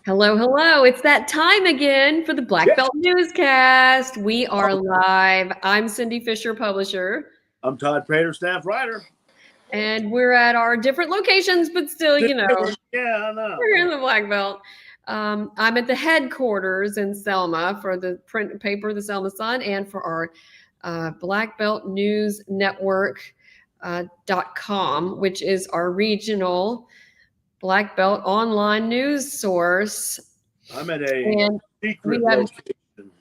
Hello, hello. It's that time again for the Black Yeah, Belt Newscast. We are live. I'm Cindy Fisher, publisher, I'm Todd Prater, staff writer. and we're at our different locations, but still, Yeah, I know. we're in the Black Belt. I'm at the headquarters in Selma for the print paper, the Selma Sun, and for our Black Belt News Network .com, which is our regional Black Belt online news source. I'm at a And we secret have location.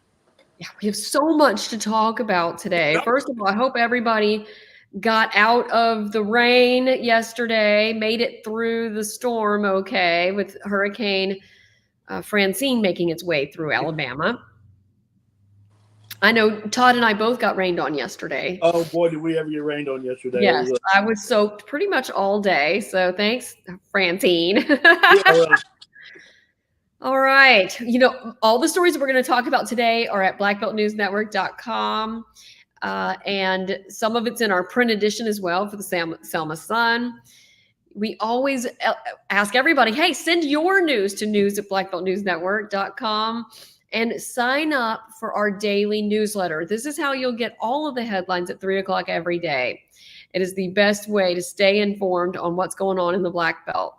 Yeah, we have so much to talk about today. First of all, I hope everybody got out of the rain yesterday, made it through the storm okay, with Hurricane Francine making its way through Alabama. I know Todd and I both got rained on yesterday. Oh boy, did we ever get rained on yesterday? It Yes, was I was soaked pretty much all day. So thanks, Francine. yeah, well, All right. All the stories we're going to talk about today are at blackbeltnewsnetwork.com. And some of it's in our print edition as well for the Selma Sun. We always ask everybody, hey, send your news to news@blackbeltnewsnetwork.com and sign up for our daily newsletter. This is how you'll get all of the headlines at 3 o'clock every day. It is the best way to stay informed on what's going on in the Black Belt.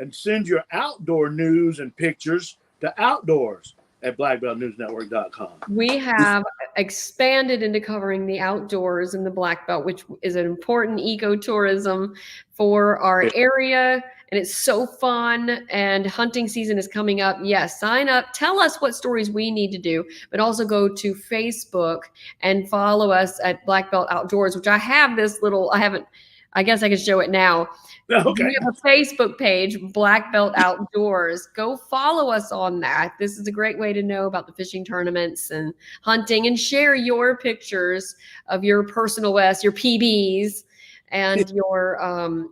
and send your outdoor news and pictures to outdoors at blackbeltnewsnetwork.com. We have expanded into covering the outdoors in the Black Belt, which is an important ecotourism for our area. And it's so fun. And hunting season is coming up. Yes, sign up. Tell us what stories we need to do, but also go to Facebook and follow us at Black Belt Outdoors, which I have this little, I guess I can show it now. Okay. We have a Facebook page, Black Belt Outdoors. Go follow us on that. This is a great way to know about the fishing tournaments and hunting, and share your pictures of your personal best, your PBs, and your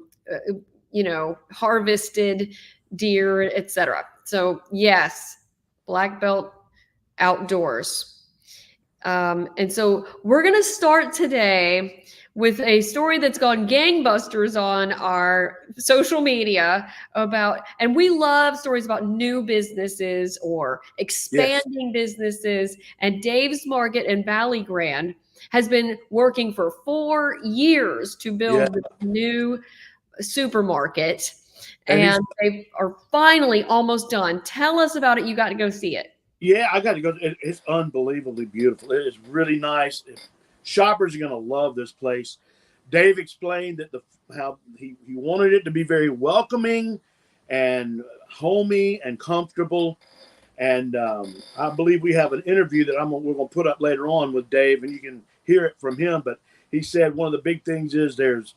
harvested deer, etc. So yes, Black Belt Outdoors. And so we're going to start today with a story that's gone gangbusters on our social media and we love stories about new businesses or expanding businesses. And Dave's Market in Valley Grande has been working for 4 years to build this new supermarket. And they are finally almost done. Tell us about it. You got to go see it. Yeah, I got to go. It's unbelievably beautiful. It is really nice. Shoppers are going to love this place. Dave explained that how he wanted it to be very welcoming and homey and comfortable. And I believe we have an interview that we're going to put up later on with Dave, and you can hear it from him. But he said one of the big things is there's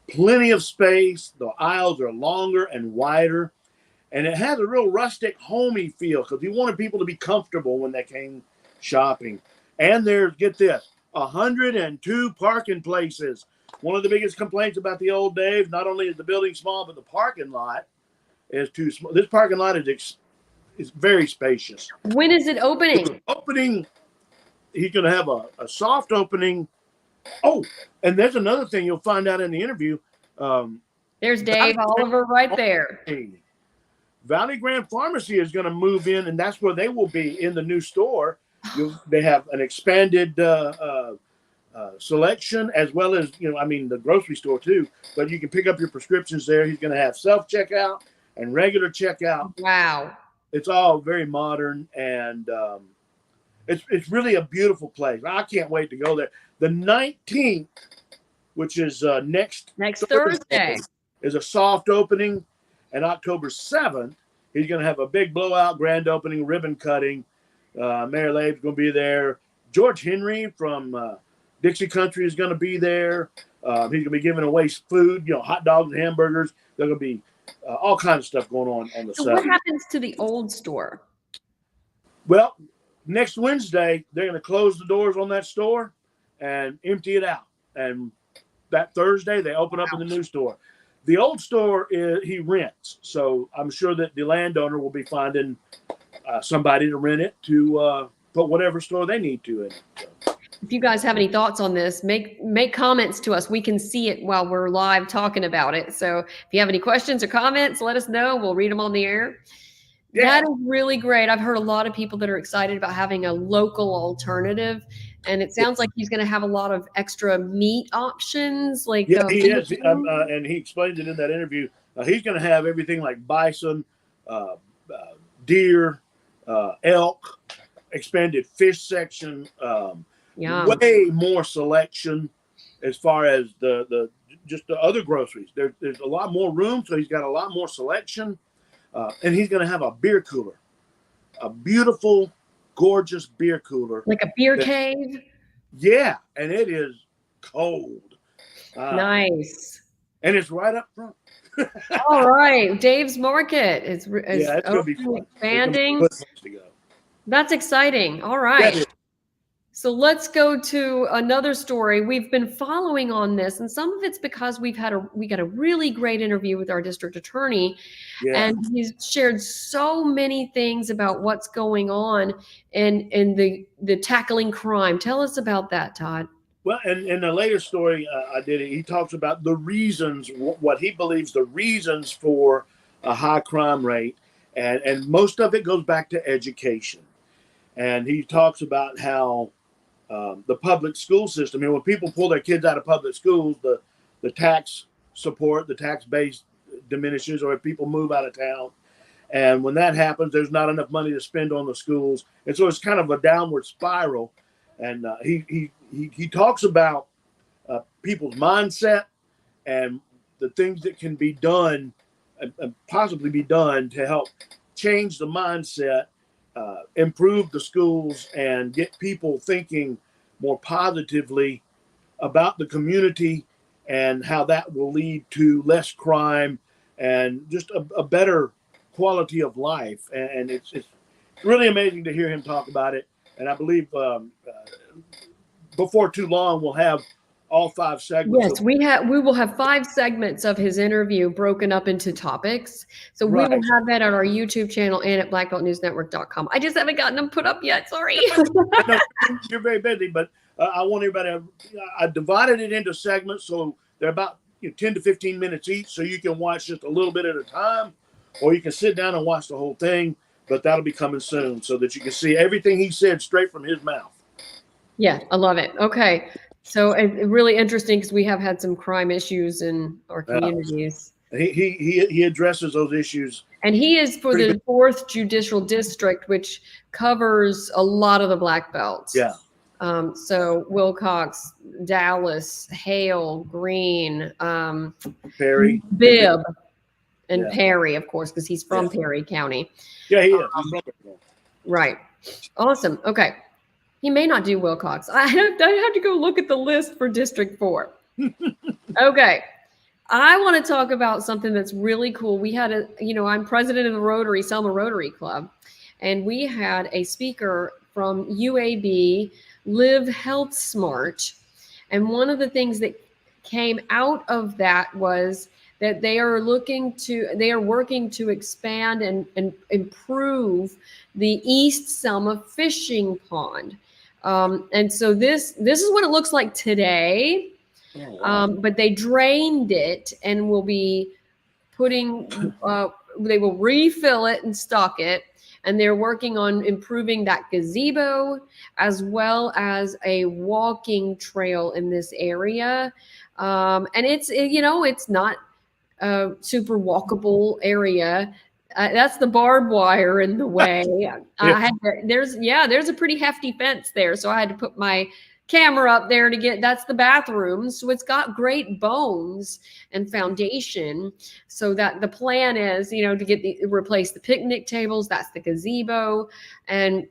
plenty of space. The aisles are longer and wider. And it has a real rustic, homey feel because he wanted people to be comfortable when they came shopping. And there's, get this, 102 parking places. One of the biggest complaints about the old Dave, not only is the building small, but the parking lot is too small. This parking lot is very spacious. When is it opening? He's going to have a soft opening. Oh, and there's another thing you'll find out in the interview. There's Dave Oliver right there. Valley Grande Pharmacy is going to move in, and that's where they will be in the new store. They have an expanded selection, as well as the grocery store too. But you can pick up your prescriptions there. He's going to have self checkout and regular checkout. Wow, it's all very modern, and it's really a beautiful place. I can't wait to go there. The 19th, which is next Thursday, is a soft opening. And October 7th, he's going to have a big blowout grand opening, ribbon cutting. Mayor Labe's going to be there. George Henry from Dixie Country is going to be there. He's going to be giving away food, hot dogs and hamburgers. There's going to be all kinds of stuff going on the 7th. So what happens to the old store? Well, next Wednesday, they're going to close the doors on that store and empty it out. And that Thursday, they open up in the new store. The old store, he rents, so I'm sure that the landowner will be finding somebody to rent it to put whatever store they need to in it. So. If you guys have any thoughts on this, make comments to us. We can see it while we're live talking about it. So if you have any questions or comments, let us know. We'll read them on the air. Yeah. That is really great. I've heard a lot of people that are excited about having a local alternative, and it sounds like he's going to have a lot of extra meat options, like Yeah, he is. vegan. And he explained it in that interview. He's going to have everything like bison, uh, deer, elk, expanded fish section, Yum. way more selection as far as the just the other groceries. There's a lot more room, so he's got a lot more selection, and he's going to have a beer cooler, a beautiful, gorgeous beer cooler. Like a beer That, cave. yeah, and it is cold, Nice. and it's right up front. All right. Dave's Market is Yeah, it's gonna be opening, fun. It's gonna be a expanding. good place to go. That's exciting. All Yeah, right. So let's go to another story. We've been following on this, and some of it's because we got a really great interview with our district attorney, yeah. and he's shared so many things about what's going on in the tackling crime. Tell us about that, Todd. Well, and in the latest story I did, he talks about the reasons, what he believes the reasons for a high crime rate, and most of it goes back to education. And he talks about how the public school system, when people pull their kids out of public schools, the tax support, the tax base diminishes, or if people move out of town. And when that happens, there's not enough money to spend on the schools. And so it's kind of a downward spiral. And he talks about people's mindset and the things that can be done, possibly be done to help change the mindset, improve the schools, and get people thinking more positively about the community and how that will lead to less crime and just a better quality of life. And it's really amazing to hear him talk about it. And I believe before too long, we'll have all 5 segments. Yes, we will have 5 segments of his interview broken up into topics. So we will Right. have that on our YouTube channel and at blackbeltnewsnetwork.com. I just haven't gotten them put up yet. Sorry. I know you're very busy, but I want everybody I divided it into segments, so they're about 10 to 15 minutes each, so you can watch just a little bit at a time, or you can sit down and watch the whole thing. But that'll be coming soon, so that you can see everything he said straight from his mouth. Yeah, I love it. Okay. So it's really interesting because we have had some crime issues in our communities. He addresses those issues. And he is for the 4th Judicial District, which covers a lot of the black belts. Yeah. So Wilcox, Dallas, Hale, Greene, Perry, Bibb, and Perry, of course, because he's from Perry County. Yeah, he is. Right. Awesome. Okay. He may not do Wilcox. I have to go look at the list for District 4. Okay. I want to talk about something that's really cool. We had I'm president of the Rotary, Selma Rotary Club, and we had a speaker from UAB, Live Health Smart. And one of the things that came out of that was that they are working to expand and improve the East Selma fishing pond. And so this is what it looks like today. Oh, wow. But they drained it and will be they will refill it and stock it. And they're working on improving that gazebo as well as a walking trail in this area. And it's not a super walkable area. That's the barbed wire in the way. There's a pretty hefty fence there. So I had to put my camera up there that's the bathroom. So it's got great bones and foundation. So that the plan is, to replace the picnic tables. That's the gazebo, and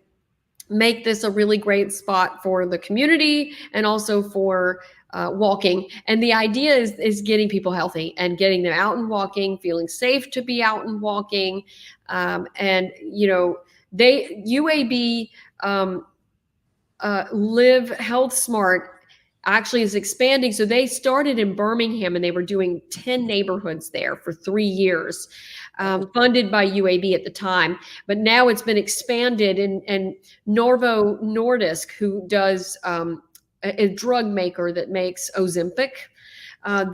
make this a really great spot for the community and also for walking. And the idea is getting people healthy and getting them out and walking, feeling safe to be out and walking. UAB Live Health Smart actually is expanding. So they started in Birmingham and they were doing 10 neighborhoods there for 3 years, funded by UAB at the time. But now it's been expanded, and Novo Nordisk, who does a drug maker that makes Ozempic,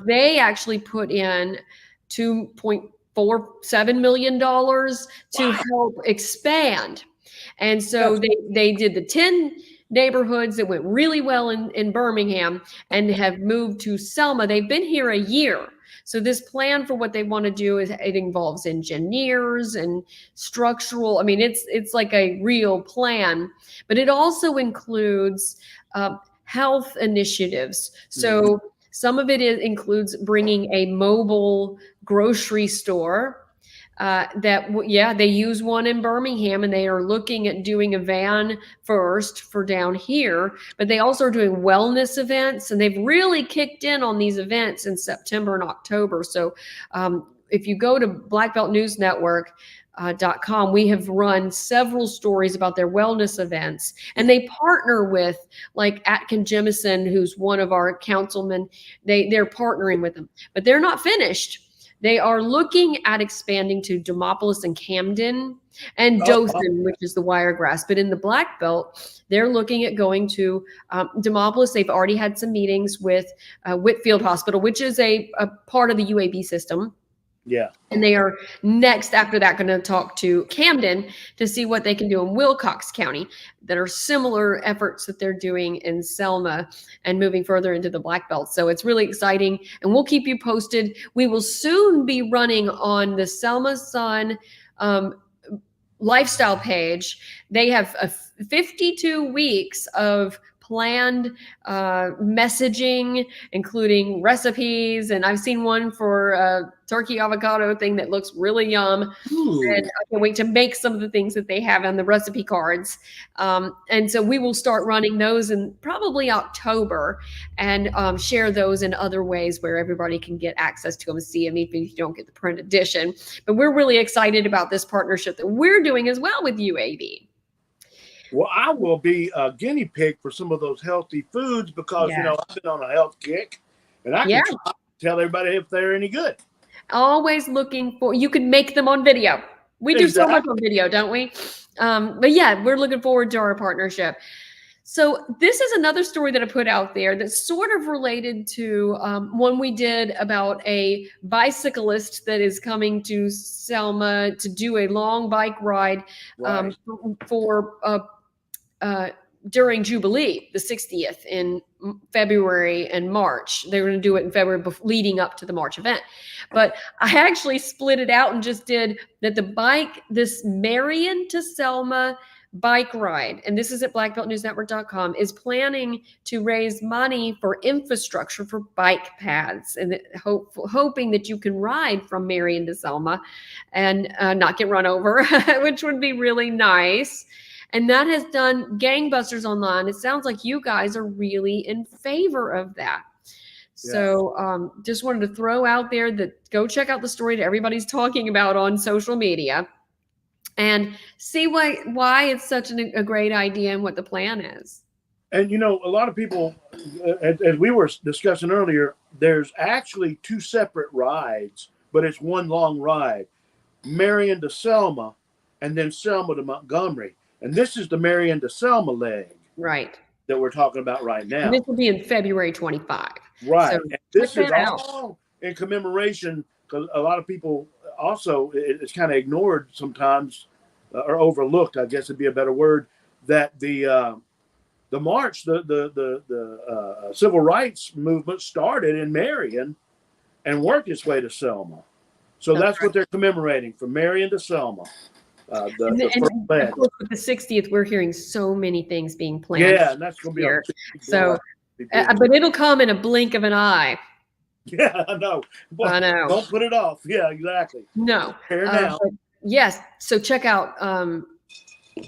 they actually put in $7 million to help expand. And so they did the 10 neighborhoods that went really well in Birmingham and have moved to Selma. They've been here a year. So this plan for what they want to do is it involves engineers and structural. I mean, it's like a real plan, but it also includes health initiatives. So some of it includes bringing a mobile grocery store. They use one in Birmingham, and they are looking at doing a van first for down here, but they also are doing wellness events, and they've really kicked in on these events in September and October. So if you go to blackbeltnewsnetwork.com, we have run several stories about their wellness events, and they partner with like Atkin Jemison, who's one of our councilmen. They're partnering with them, but they're not finished. They are looking at expanding to Demopolis and Camden and Dothan, which is the Wiregrass. But in the Black Belt, they're looking at going to Demopolis. They've already had some meetings with Whitfield Hospital, which is a part of the UAB system. Yeah. And they are next after that going to talk to Camden to see what they can do in Wilcox County that are similar efforts that they're doing in Selma and moving further into the Black Belt. So it's really exciting, and we'll keep you posted. We will soon be running on the Selma Sun lifestyle page. They have 52 weeks of planned messaging, including recipes. And I've seen one for a turkey avocado thing that looks really yum. Ooh. And I can't wait to make some of the things that they have on the recipe cards. And so we will start running those in probably October and share those in other ways where everybody can get access to them and see them, even if you don't get the print edition. But we're really excited about this partnership that we're doing as well with UAB. Well, I will be a guinea pig for some of those healthy foods because, I've been on a health kick, and I can tell everybody if they're any good. Always looking for, you can make them on video. We do so much on video, don't we? But yeah, we're looking forward to our partnership. So this is another story that I put out there that's sort of related to one we did about a bicyclist that is coming to Selma to do a long bike ride during Jubilee, the 60th in February and March. They were going to do it in February leading up to the March event. But I actually split it out and just did that this Marion to Selma bike ride, and this is at blackbeltnewsnetwork.com, is planning to raise money for infrastructure for bike paths, and hoping that you can ride from Marion to Selma and not get run over, which would be really nice. And that has done gangbusters online. It sounds like you guys are really in favor of that. Yeah. So just wanted to throw out there that go check out the story that everybody's talking about on social media and see why it's such a great idea and what the plan is. And, a lot of people, as we were discussing earlier, there's actually two separate rides, but it's one long ride. Marion to Selma and then Selma to Montgomery. And this is the Marion to Selma leg. Right. That we're talking about right now. And this will be in February 25. Right. So and this is all in commemoration, because a lot of people also, it's kind of ignored sometimes or overlooked, I guess would be a better word, that the march, the civil rights movement started in Marion and worked its way to Selma. So that's what they're commemorating, from Marion to Selma. Of course, with the 60th, we're hearing so many things being planned. Yeah, and that's going to be here. So, but it'll come in a blink of an eye. Yeah, I know. Well, I know. Don't put it off. Yeah, exactly. No. Now. Yes. So check out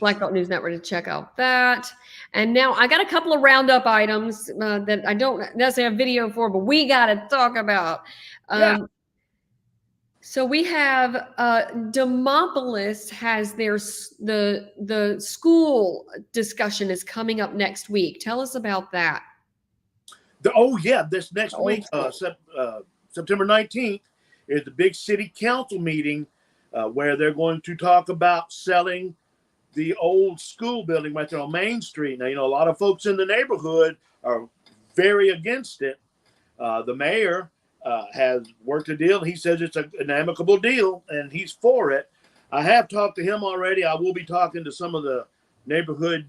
Black Belt News Network to check out that. And now I got a couple of roundup items that I don't necessarily have video for, but we got to talk about. So we have Demopolis has the school discussion is coming up next week. Tell us about that. This next week, September 19th, is the big city council meeting where they're going to talk about selling the old school building right there on Main Street. Now, a lot of folks in the neighborhood are very against it. The mayor has worked a deal. He says it's an amicable deal, and he's for it. I have talked to him already. I will be talking to some of the neighborhood,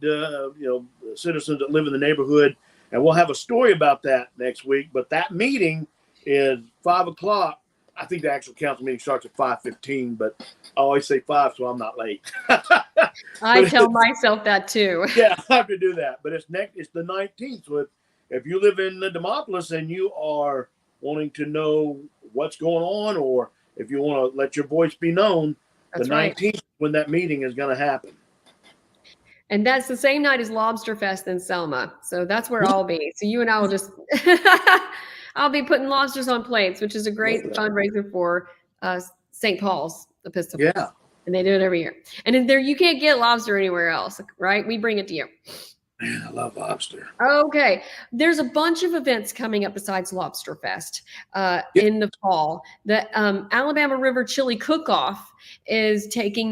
citizens that live in the neighborhood, and we'll have a story about that next week. But that meeting is 5:00. I think the actual council meeting starts at 5:15, but I always say 5, so I'm not late. I tell myself that too. Yeah, I have to do that. But it's the 19th. So if you live in the Demopolis and you are wanting to know what's going on, or if you want to let your voice be known, That's the 19th when that meeting is going to happen. And that's the same night as Lobster Fest in Selma. So that's where I'll be. So you and I will just, I'll be putting lobsters on plates, which is a great fundraiser for St. Paul's Episcopal. Yeah. And they do it every year. And in there, you can't get lobster anywhere else, right? We bring it to you. Man, I love lobster. Okay. There's a bunch of events coming up besides Lobster Fest in the fall. The Alabama River Chili Cook-Off is taking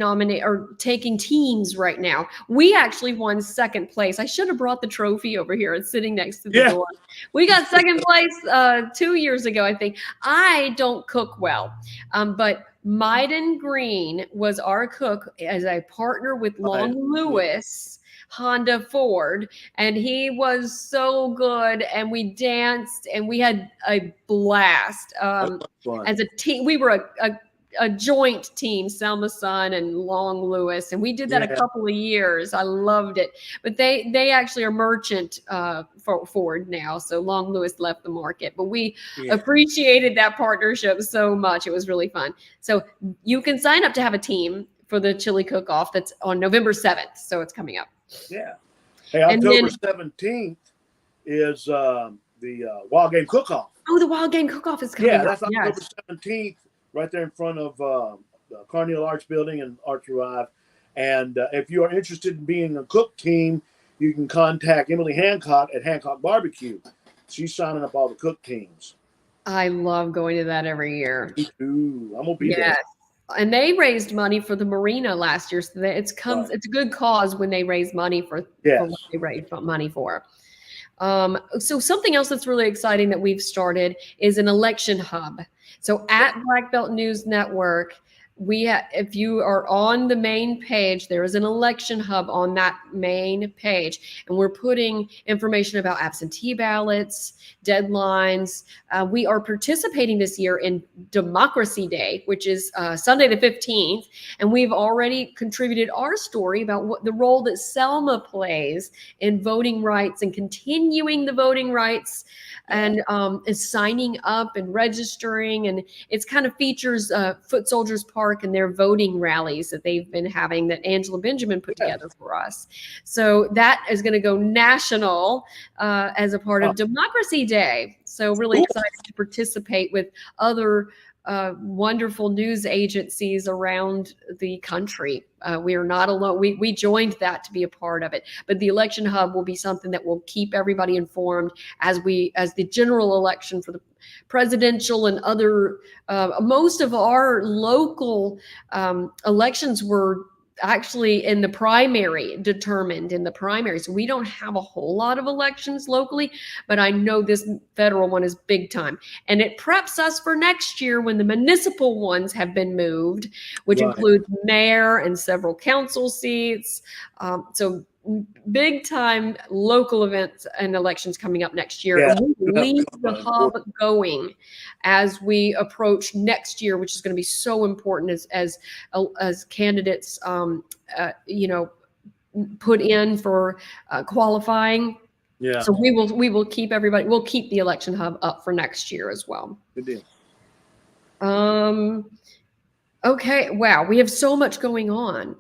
teams right now. We actually won second place. I should have brought the trophy over here. It's sitting next to the door. We got second place 2 years ago, I think. I don't cook well, but Maiden Green was our cook as a partner with Long Lewis Honda Ford, and he was so good, and we danced and we had a blast as a team. We were a joint team, Selma Son and Long Lewis, and we did that a couple of years. I loved it, but they actually are merchant Ford now, so Long Lewis left the market, but we appreciated that partnership so much. It was really fun. So you can sign up to have a team for the Chili Cook-Off. That's on November 7th, so it's coming up. Yeah. Hey, October 17th is the Wild Game Cook-Off. Oh, the Wild Game Cook-Off is coming up. Yeah, that's October 17th, right there in front of the Carneal Arts Building and Arts Revive. And if you are interested in being a cook team, you can contact Emily Hancock at Hancock Barbecue. She's signing up all the cook teams. I love going to that every year. Me too. I'm going to be there. And they raised money for the marina last year, so that it's a good cause when they raise money for what they raise money for. So something else that's really exciting that we've started is an election hub. So at Black Belt News Network, if you are on the main page, there is an election hub on that main page, and we're putting information about absentee ballots, deadlines. We are participating this year in Democracy Day, which is Sunday the 15th, and we've already contributed our story about what the role that Selma plays in voting rights and continuing the voting rights, and is signing up and registering, and it's kind of features Foot Soldiers Park and their voting rallies that they've been having that Angela Benjamin put together for us. So that is going to go national as a part of Democracy Day. So really excited to participate with other wonderful news agencies around the country. We are not alone. We joined that to be a part of it, but the election hub will be something that will keep everybody informed as the general election for the presidential and other, most of our local elections were actually in the primary, determined in the primary. So we don't have a whole lot of elections locally, but I know this federal one is big time. And it preps us for next year when the municipal ones have been moved, which includes mayor and several council seats. So big time local events and elections coming up next year. Yeah. And we leave the hub going as we approach next year, which is going to be so important as candidates, put in for qualifying. Yeah. So we will keep we'll keep the election hub up for next year as well. Good deal. Okay. Wow. We have so much going on.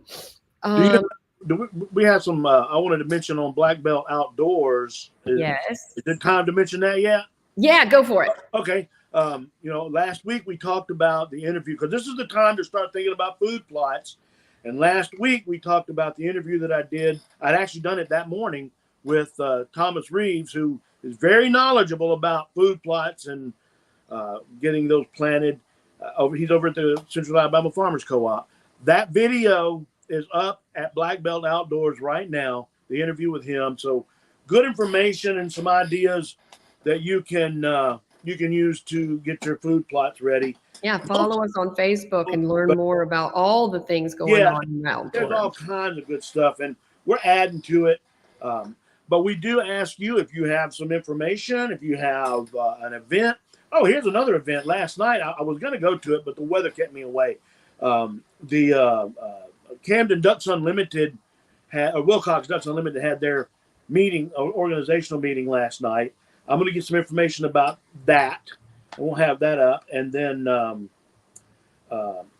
We have some, I wanted to mention on Black Belt Outdoors. Yes. Is it time to mention that yet? Yeah, go for it. Okay. Last week we talked about the interview, because this is the time to start thinking about food plots. And last week we talked about the interview that I did. I'd actually done it that morning with Thomas Reeves, who is very knowledgeable about food plots and getting those planted. He's over at the Central Alabama Farmers Co-op. That video is up at Black Belt Outdoors right now, the interview with him. So good information and some ideas that you can you can use to get your food plots ready. Yeah, follow us on Facebook and learn But more about all the things going yeah, on in there's all outdoors. kinds of good stuff, and we're adding to it. But we do ask you if you have some information, if you have an event. Oh, here's another event. Last night I was going to go to it, but the weather kept me away. The Camden Ducks Unlimited, Wilcox Ducks Unlimited had their meeting, organizational meeting last night. I'm going to get some information about that. And we'll have that up, and then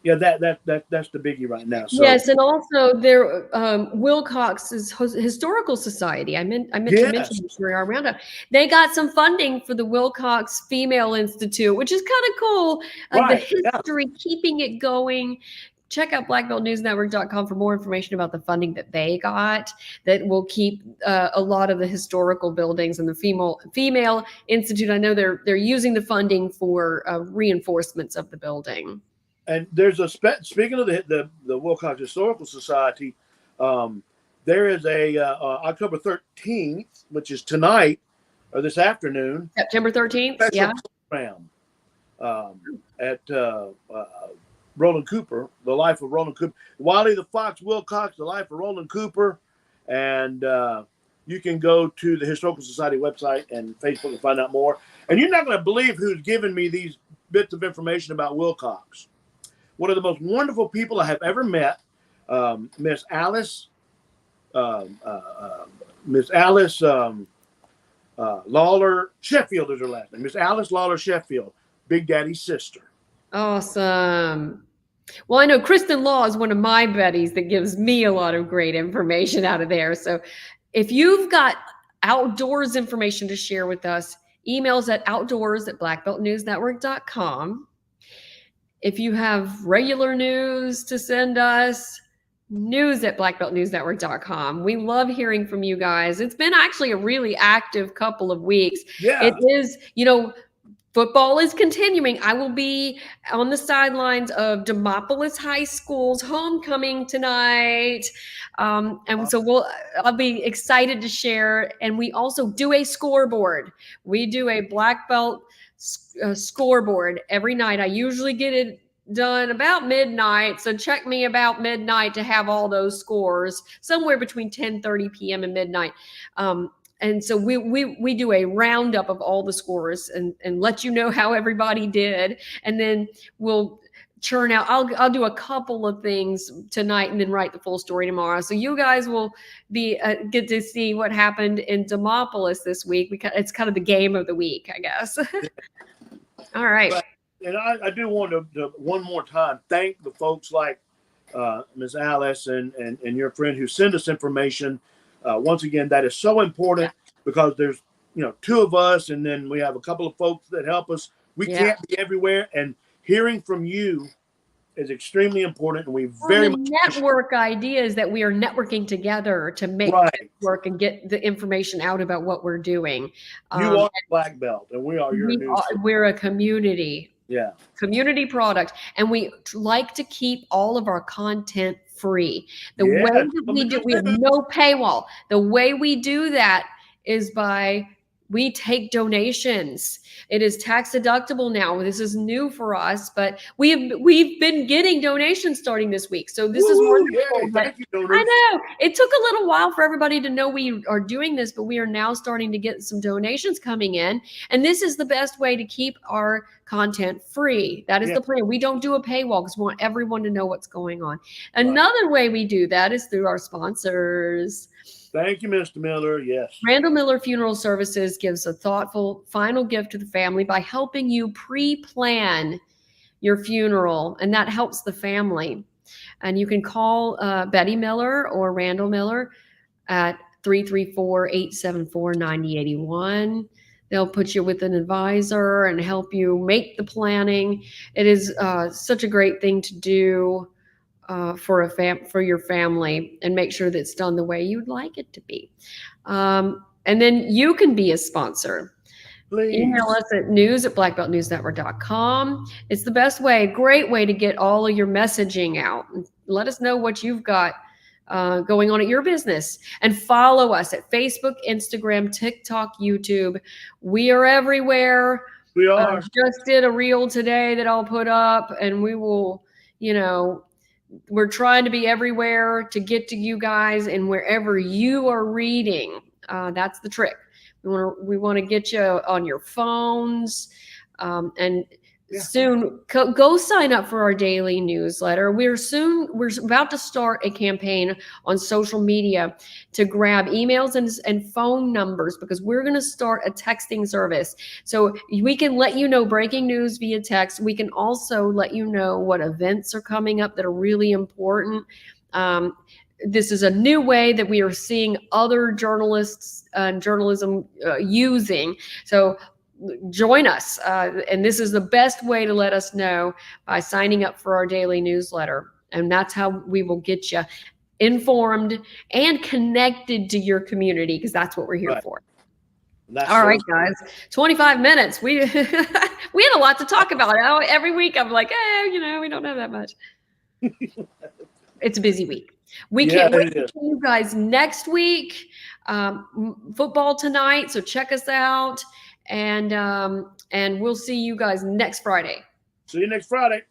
yeah, that's the biggie right now. So Yes, and also there, Wilcox's Historical Society. I meant to mention yes, this during our roundup. They got some funding for the Wilcox Female Institute, which is kind of cool. The right, yeah. history, keeping it going. Check out blackbeltnewsnetwork.com for more information about the funding that they got that will keep a lot of the historical buildings and the female institute. I know they're using the funding for reinforcements of the building. And there's a speaking of the Wilcox Historical Society, there is a October 13th, which is tonight or this afternoon, September 13th. special Yeah. program at Roland Cooper, the life of Roland Cooper, Wiley the Fox Wilcox, the life of Roland Cooper, and you can go to the Historical Society website and Facebook and find out more. And you're not going to believe who's given me these bits of information about Wilcox. One of the most wonderful people I have ever met, Miss Alice Lawler Sheffield is her last name. Miss Alice Lawler Sheffield, Big Daddy's sister. Awesome. Well, I know Kristen Law is one of my buddies that gives me a lot of great information out of there. So if you've got outdoors information to share with us, emails at outdoors@blackbeltnewsnetwork.com. If you have regular news to send us, news@blackbeltnewsnetwork.com. We love hearing from you guys. It's been actually a really active couple of weeks. Yeah. It is, football is continuing. I will be on the sidelines of Demopolis High School's homecoming tonight. And so I'll be excited to share. And we also do a scoreboard. We do a black belt scoreboard every night. I usually get it done about midnight. So check me about midnight to have all those scores, somewhere between 10:30 p.m. and midnight. And so we do a roundup of all the scores and let you know how everybody did. And then we'll churn out. I'll do a couple of things tonight and then write the full story tomorrow. So you guys will be get to see what happened in Demopolis this week. It's kind of the game of the week, I guess. All right. And I do want to one more time thank the folks like Ms. Alice and your friend who send us information. Once again, that is so important because there's two of us, and then we have a couple of folks that help us. We can't be everywhere, and hearing from you is extremely important. And we very much network idea is that we are networking together to make it work and get the information out about what we're doing. You are Black Belt, and we are your news. We're a community. Yeah. Community product. And we like to keep all of our content free. The way that we have no paywall. The way we do that is we take donations. It is tax deductible now. This is new for us, but we've been getting donations starting this week. So this is wonderful. Thank you, I know it took a little while for everybody to know we are doing this, but we are now starting to get some donations coming in. And this is the best way to keep our content free. That is the plan. We don't do a paywall because we want everyone to know what's going on. Another way we do that is through our sponsors. Thank you, Mr. Miller. Yes. Randall Miller Funeral Services gives a thoughtful final gift to the family by helping you pre-plan your funeral, and that helps the family. And you can call Betty Miller or Randall Miller at 334-874-9081. They'll put you with an advisor and help you make the planning. It is such a great thing to do. For your family, and make sure that it's done the way you'd like it to be. And then you can be a sponsor. Please. Email us at news@blackbeltnewsnetwork.com. It's the best way, great way to get all of your messaging out. Let us know what you've got going on at your business, and follow us at Facebook, Instagram, TikTok, YouTube. We are everywhere. We are. Just did a reel today that I'll put up, and we will, we're trying to be everywhere to get to you guys, and wherever you are reading, that's the trick. We want to get you on your phones, and soon go sign up for our daily newsletter. We're about to start a campaign on social media to grab emails and phone numbers, because we're going to start a texting service. So we can let you know breaking news via text. We can also let you know what events are coming up that are really important. This is a new way that we are seeing other journalists and journalism using. So join us. And this is the best way to let us know, by signing up for our daily newsletter. And that's how we will get you informed and connected to your community, because that's what we're here for. All right, guys, 25 minutes. We we had a lot to talk about. Every week I'm like, we don't have that much. It's a busy week. We can't wait to see you guys next week. Football tonight, so check us out. And we'll see you guys next Friday. See you next Friday.